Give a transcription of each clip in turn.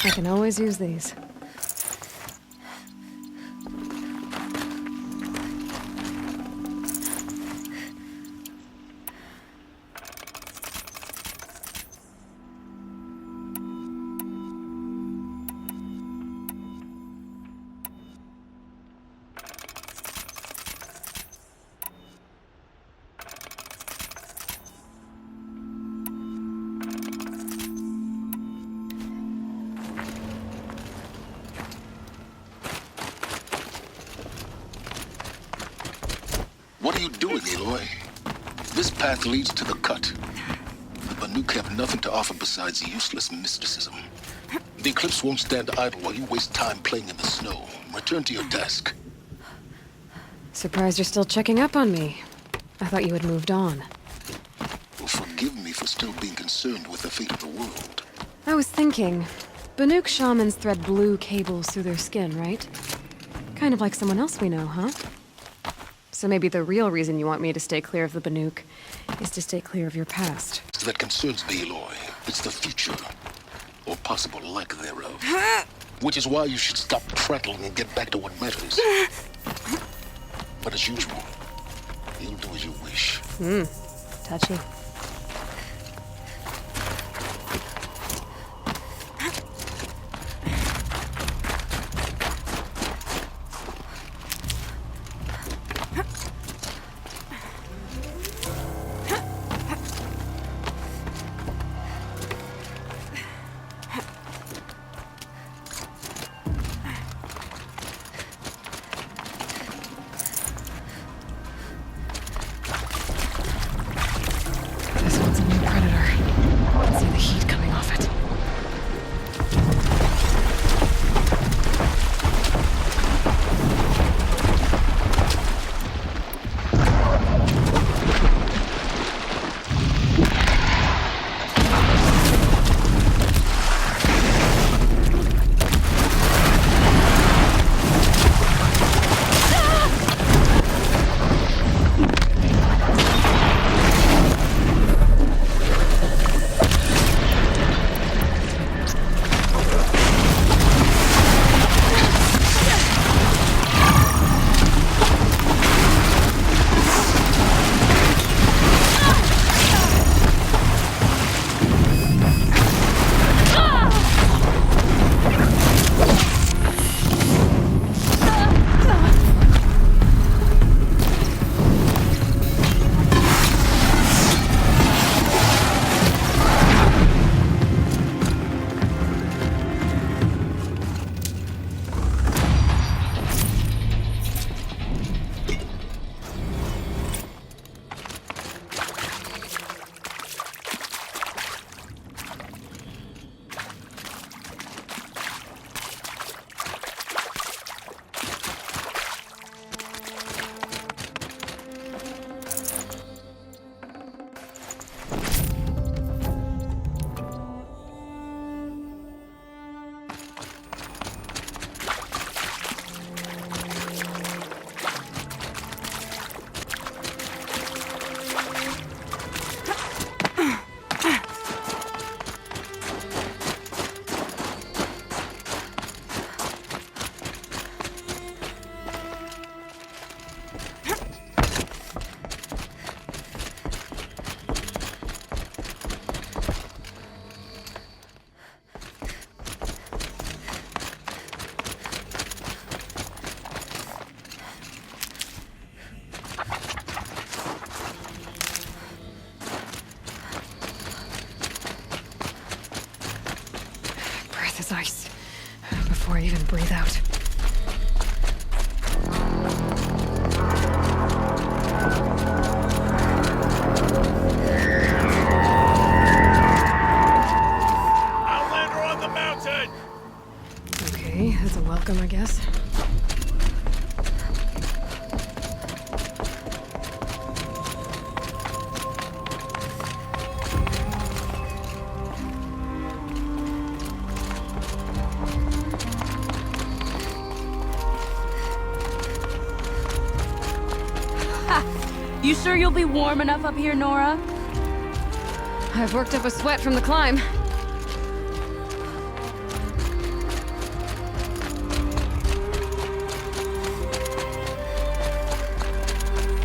I can always use these. What are you doing, Aloy? This path leads to the cut. The Banuk have nothing to offer besides useless mysticism. The Eclipse won't stand idle while you waste time playing in the snow. Return to your task. Surprised you're still checking up on me. I thought you had moved on. Well, forgive me for still being concerned with the fate of the world. I was thinking, Banuk shamans thread blue cables through their skin, right? Kind of like someone else we know, huh? So maybe the real reason you want me to stay clear of the Banuk is to stay clear of your past. That concerns me, Aloy. It's the future, or possible lack thereof. Which is why you should stop prattling and get back to what matters. But as usual, you'll do as you wish. Touchy. Breath is ice. Before I even breathe out. Outlander on the mountain! Okay, that's a welcome, I guess. You sure you'll be warm enough up here, Nora? I've worked up a sweat from the climb.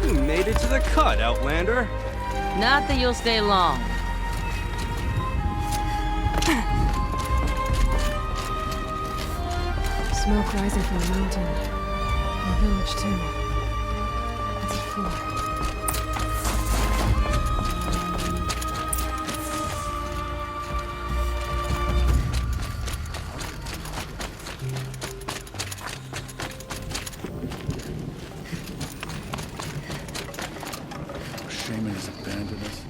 You made it to the cut, Outlander. Not that you'll stay long. Smoke rising from the mountain. The village, too. It's at 4. Shaman has abandoned us.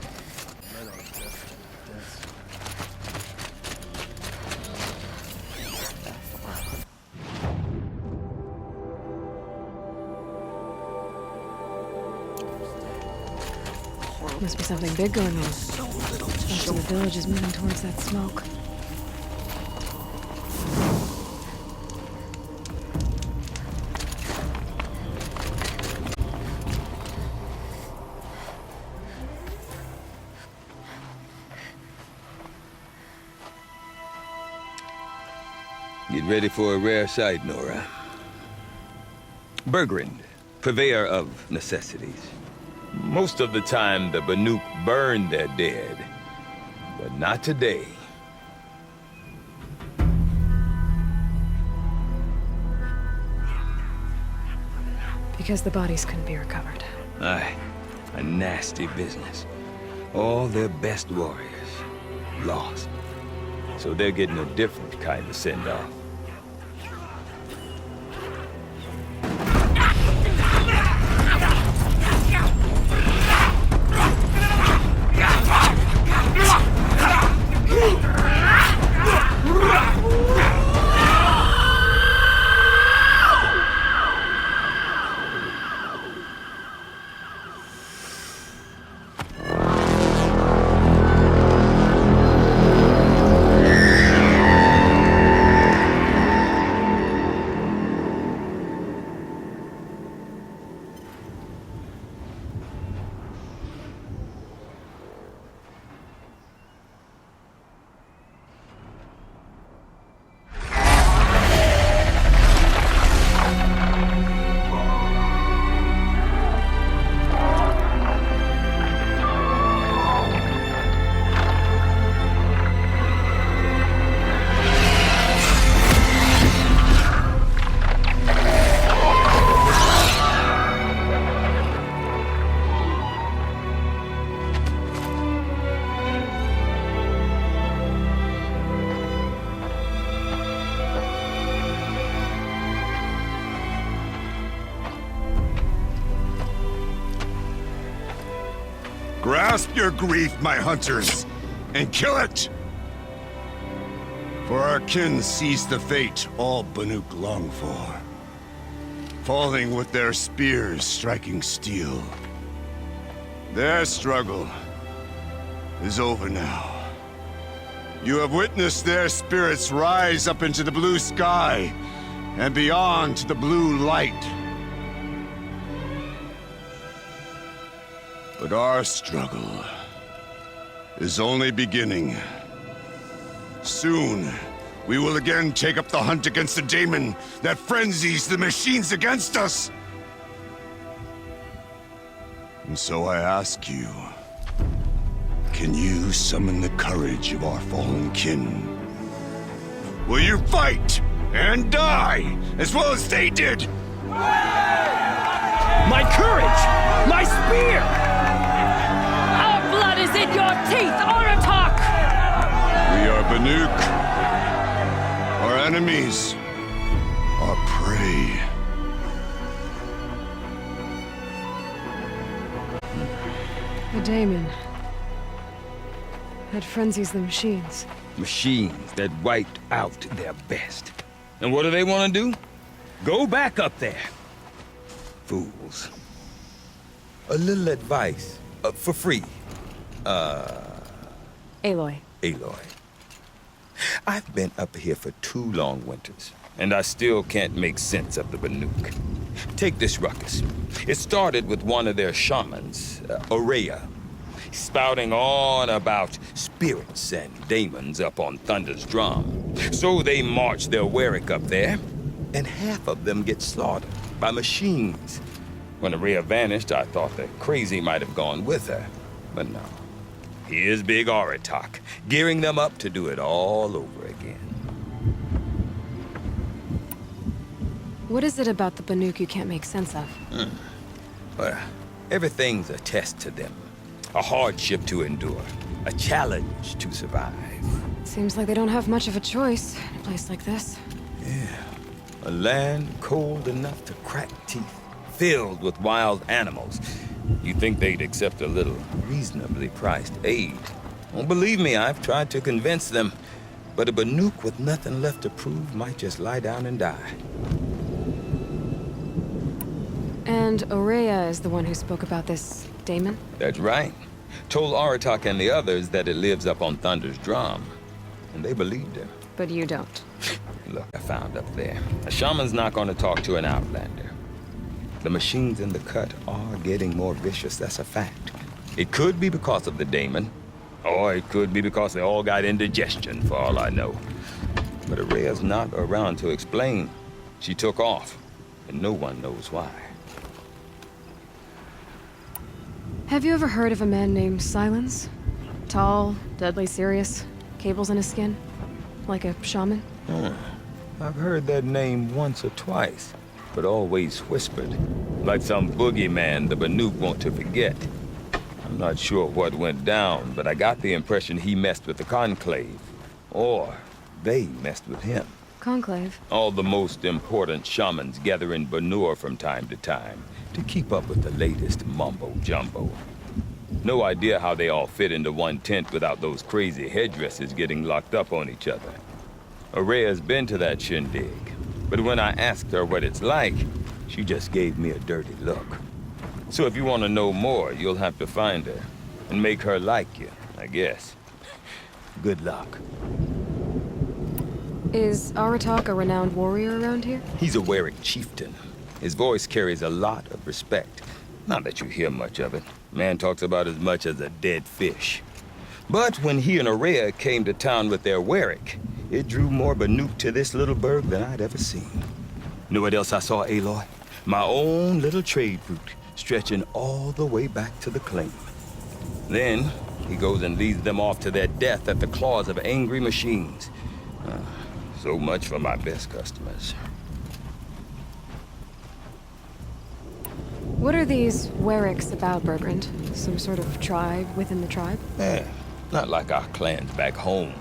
Must be something big going on. Most of the village is moving towards that smoke. Get ready for a rare sight, Nora. Bergrand, purveyor of necessities. Most of the time, the Banuk burn their dead, but not today. Because the bodies couldn't be recovered. Aye, a nasty business. All their best warriors lost. So they're getting a different kind of send-off. Grasp your grief, my hunters, and kill it! For our kin sees the fate all Banuk long for. Falling with their spears striking steel. Their struggle is over now. You have witnessed their spirits rise up into the blue sky and beyond to the blue light. But our struggle is only beginning. Soon, we will again take up the hunt against the daemon that frenzies the machines against us. And so I ask you, can you summon the courage of our fallen kin? Will you fight and die as well as they did? My courage! My spear! Our blood is in your teeth, Oratok! We are Banuk. Our enemies are prey. The daemon. That frenzies the machines. Machines that wiped out their best. And what do they want to do? Go back up there. Fools. A little advice, for free. Aloy. Aloy. I've been up here for 2 long winters, and I still can't make sense of the Banuk. Take this ruckus. It started with one of their shamans, Aurea, spouting on about spirits and demons up on Thunder's drum. So they march their Warwick up there, and half of them get slaughtered by machines. When Aurea vanished, I thought the crazy might have gone with her, but no. Here's Big Aratak, gearing them up to do it all over again. What is it about the Banuk you can't make sense of? Well, everything's a test to them. A hardship to endure. A challenge to survive. Seems like they don't have much of a choice in a place like this. A land cold enough to crack teeth, filled with wild animals. You'd think they'd accept a little reasonably priced aid. Well, believe me, I've tried to convince them. But a Banuk with nothing left to prove might just lie down and die. And Aurea is the one who spoke about this daemon? That's right. Told Aratak and the others that it lives up on Thunder's drum. And they believed him. But you don't. Look, I found up there. A shaman's not going to talk to an outlander. The machines in the cut are getting more vicious, that's a fact. It could be because of the daemon, or it could be because they all got indigestion, for all I know. But Aurea's not around to explain. She took off, and no one knows why. Have you ever heard of a man named Silence? Tall, deadly serious, cables in his skin? Like a shaman? I've heard that name once or twice, but always whispered. Like some boogeyman the Banuk want to forget. I'm not sure what went down, but I got the impression he messed with the Conclave. Or they messed with him. Conclave? All the most important shamans gather in Banur from time to time to keep up with the latest mumbo-jumbo. No idea how they all fit into one tent without those crazy headdresses getting locked up on each other. Aurea's been to that shindig, but when I asked her what it's like, she just gave me a dirty look. So if you want to know more, you'll have to find her and make her like you, I guess. Good luck. Is Aratak a renowned warrior around here? He's a Warwick chieftain. His voice carries a lot of respect. Not that you hear much of it. Man talks about as much as a dead fish. But when he and Aurea came to town with their Warwick, it drew more Banuk to this little burg than I'd ever seen. Know what else I saw, Aloy? My own little trade route, stretching all the way back to the claim. Then, he goes and leads them off to their death at the claws of angry machines. So much for my best customers. What are these Warwicks about, Bergrand? Some sort of tribe within the tribe? Not like our clans back home.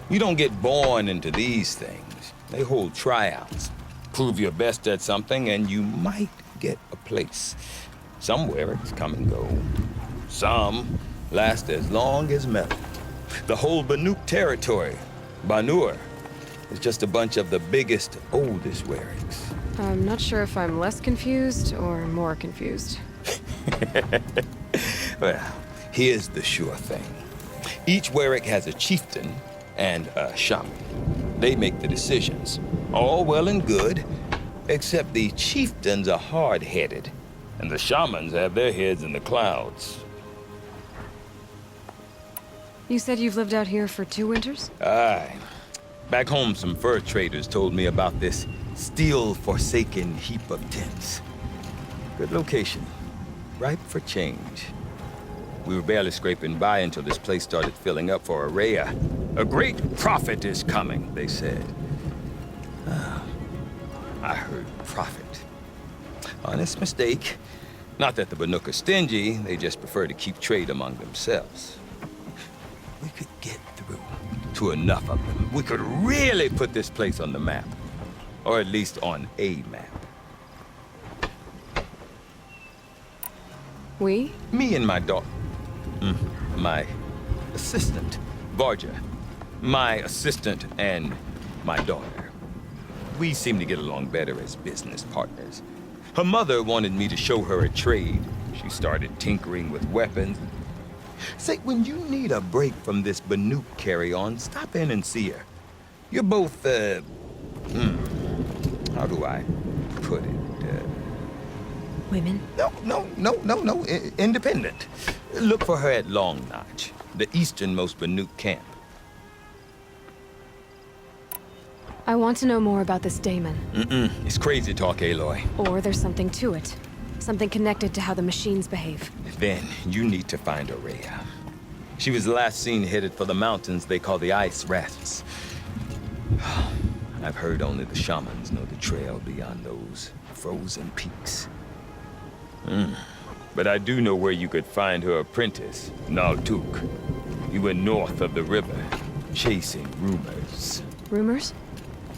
You don't get born into these things. They hold tryouts. Prove your best at something and you might get a place. Some Warwicks come and go. Some last as long as metal. The whole Banuk territory, Banur, is just a bunch of the biggest, oldest Warwicks. I'm not sure if I'm less confused or more confused. Well, here's the sure thing. Each Warwick has a chieftain and a shaman. They make the decisions. All well and good, except the chieftains are hard-headed, and the shamans have their heads in the clouds. You said you've lived out here for 2 winters? Aye. Back home, some fur traders told me about this steel-forsaken heap of tents. Good location. Ripe for change. We were barely scraping by until this place started filling up for Aurea. A great prophet is coming, they said. I heard prophet. Honest mistake. Not that the Banuk are stingy, they just prefer to keep trade among themselves. We could get through to enough of them. We could really put this place on the map. Or at least on a map. We? Me and my daughter. My assistant, Varja. My assistant and my daughter. We seem to get along better as business partners. Her mother wanted me to show her a trade. She started tinkering with weapons. Say, when you need a break from this Banuk carry-on, stop in and see her. You're both, how do I put it? Women? No. Independent. Look for her at Long Notch, the easternmost Banuk camp. I want to know more about this Damon. It's crazy talk, Aloy. Or there's something to it. Something connected to how the machines behave. Then you need to find Aurea. She was last seen headed for the mountains they call the Ice Rafts. I've heard only the shamans know the trail beyond those frozen peaks. But I do know where you could find her apprentice, Naltuk. He went north of the river, chasing rumors. Rumors?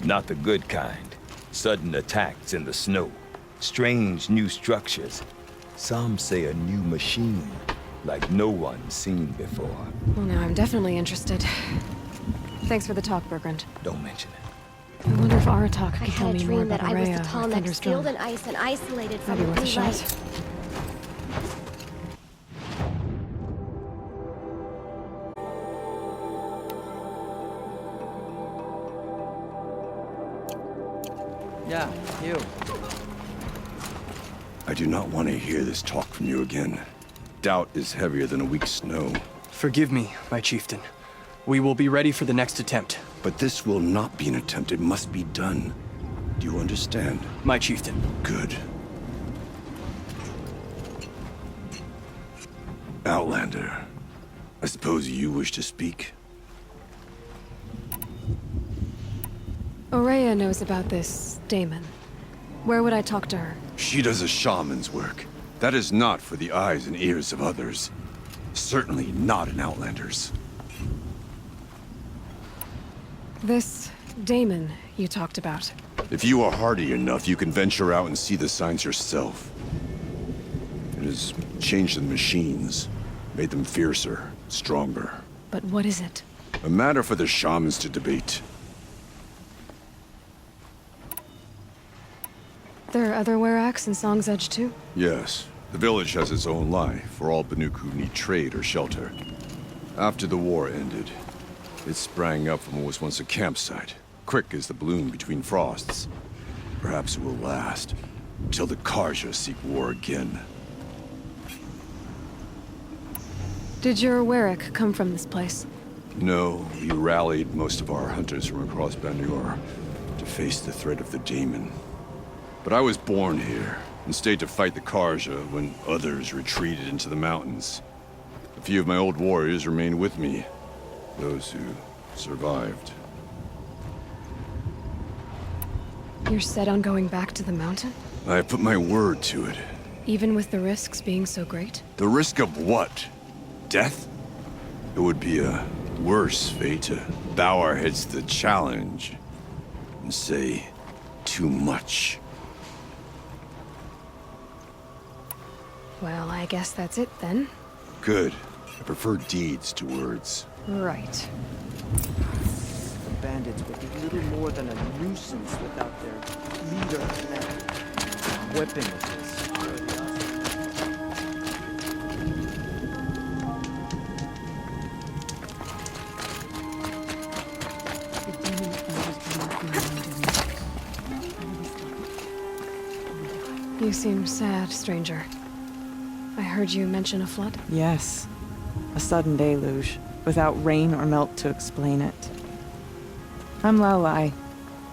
Not the good kind. Sudden attacks in the snow. Strange new structures. Some say a new machine, like no one's seen before. Well, now I'm definitely interested. Thanks for the talk, Bergrand. Don't mention it. I wonder if Aratak I can tell had a me more dream about that I was Aurea the tall or neck Thunder's sealed drum. in ice and isolated from Maybe the worth a blue shot. light. Yeah, you. I do not want to hear this talk from you again. Doubt is heavier than a week's snow. Forgive me, my chieftain. We will be ready for the next attempt. But this will not be an attempt. It must be done. Do you understand? My chieftain. Good. Outlander, I suppose you wish to speak? Aurea knows about this Damon. Where would I talk to her? She does a shaman's work. That is not for the eyes and ears of others. Certainly not an Outlander's. This Damon you talked about. If you are hardy enough, you can venture out and see the signs yourself. It has changed the machines, made them fiercer, stronger. But what is it? A matter for the shamans to debate. There are other Weraks in Song's Edge too? Yes, the village has its own life for all Banuk who need trade or shelter. After the war ended, it sprang up from what was once a campsite, quick as the bloom between frosts. Perhaps it will last, until the Karja seek war again. Did your Werak come from this place? No, we rallied most of our hunters from across Banur to face the threat of the Daemon. But I was born here, and stayed to fight the Karja when others retreated into the mountains. A few of my old warriors remained with me, those who survived. You're set on going back to the mountain? I put my word to it. Even with the risks being so great? The risk of what? Death? It would be a worse fate to bow our heads to the challenge and say too much. Well, I guess that's it then. Good. I prefer deeds to words. Right. The bandits would be little more than a nuisance without their leader and that weapon of his. You seem sad, stranger. I heard you mention a flood? Yes. A sudden deluge, without rain or melt to explain it. I'm Aloy,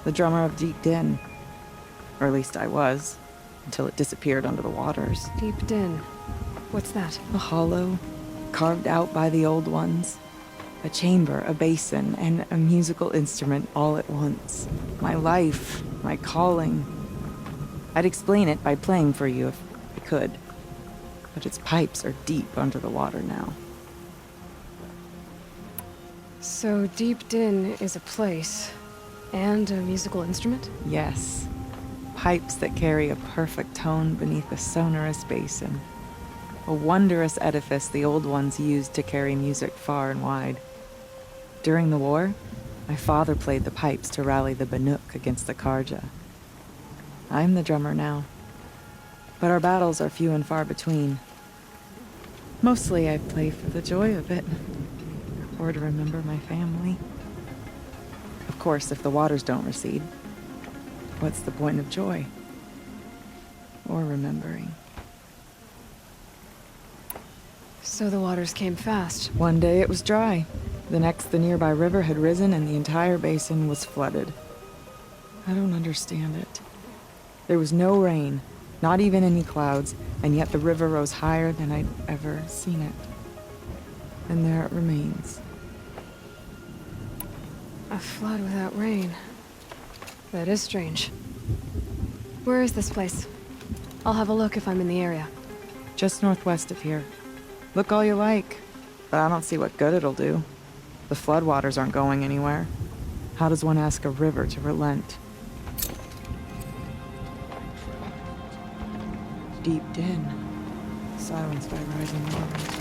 the drummer of Deep Din. Or at least I was, until it disappeared under the waters. Deep Din. What's that? A hollow, carved out by the old ones. A chamber, a basin, and a musical instrument all at once. My life, my calling. I'd explain it by playing for you if I could. But its pipes are deep under the water now. So Deep Din is a place, and a musical instrument? Yes. Pipes that carry a perfect tone beneath a sonorous basin. A wondrous edifice the old ones used to carry music far and wide. During the war, my father played the pipes to rally the Banuk against the Karja. I'm the drummer now. But our battles are few and far between. Mostly I play for the joy of it. Or to remember my family. Of course, if the waters don't recede, what's the point of joy? Or remembering? So the waters came fast. One day it was dry. The next, the nearby river had risen and the entire basin was flooded. I don't understand it. There was no rain, not even any clouds, and yet the river rose higher than I'd ever seen it. And there it remains. A flood without rain. That is strange. Where is this place? I'll have a look if I'm in the area. Just northwest of here. Look all you like, but I don't see what good it'll do. The floodwaters aren't going anywhere. How does one ask a river to relent? Deep din, silenced by rising waters.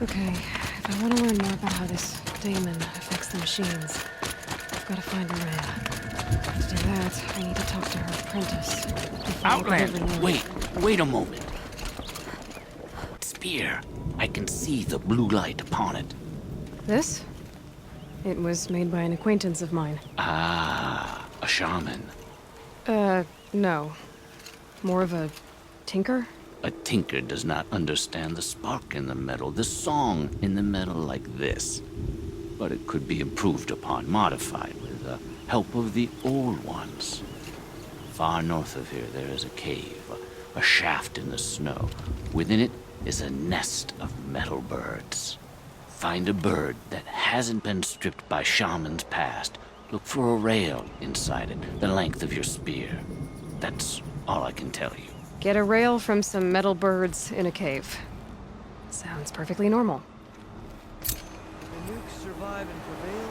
Okay, if I want to learn more about how this daemon affects the machines, I've got to find a rail. To do that, I need to talk to her apprentice. Outlander, wait a moment. Spear. I can see the blue light upon it. This? It was made by an acquaintance of mine. Ah, a shaman. No. More of a tinker? A tinker does not understand the spark in the metal, the song in the metal like this. But it could be improved upon, modified with the help of the old ones. Far north of here there is a cave, a shaft in the snow. Within it is a nest of metal birds. Find a bird that hasn't been stripped by shamans past. Look for a rail inside it, the length of your spear. That's all I can tell you. Get a rail from some metal birds in a cave. Sounds perfectly normal. The nukes survive and prevail.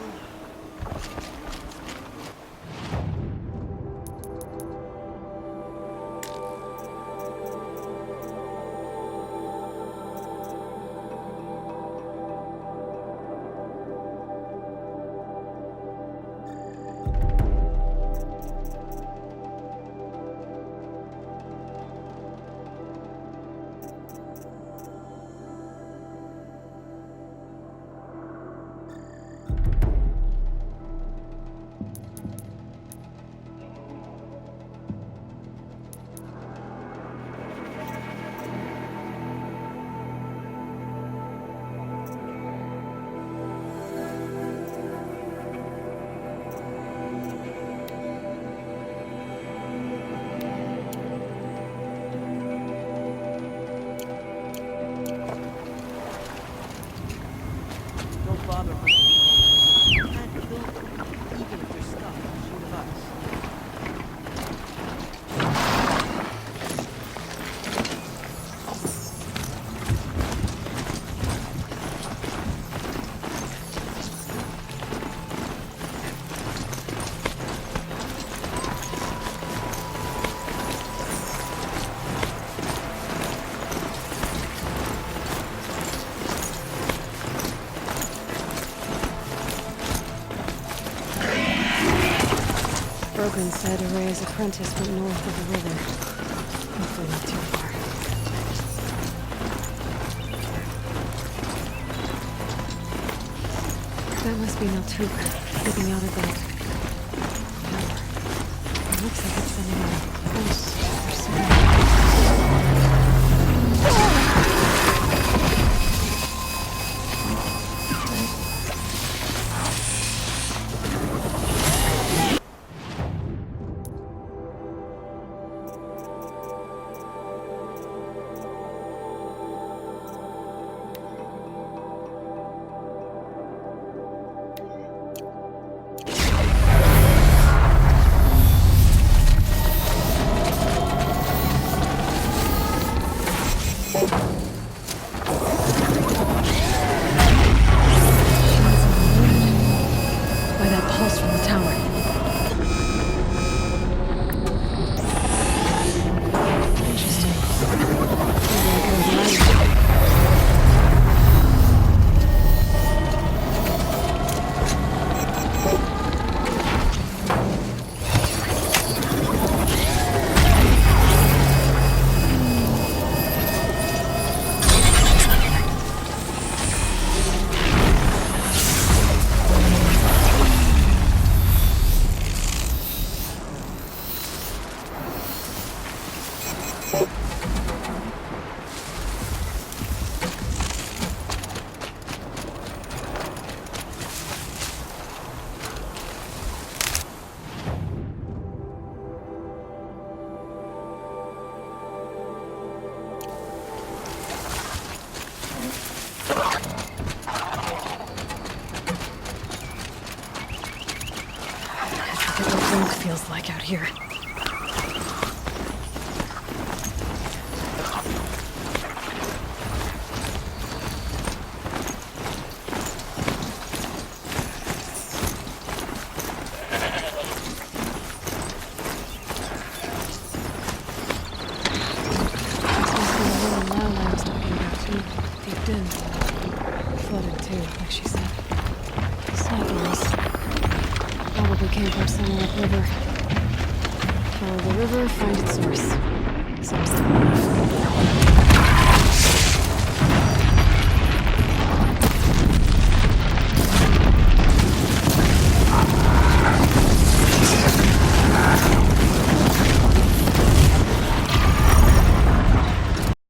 Don't bother hunting. You can't kill them, even if they're stuck on a sheet of ice. Brogan said Array's apprentice went north of the river. Hopefully not too far. That must be Naltuk, slipping out of that tower. It looks like it's sending out a pulse or something. By that pulse from the tower. Interesting. Maybe I can override it. That's what the wind feels like out here. Flooded too, like she said. Snowballs. Probably came from somewhere upriver. Follow the river, find its source. Seems simple enough.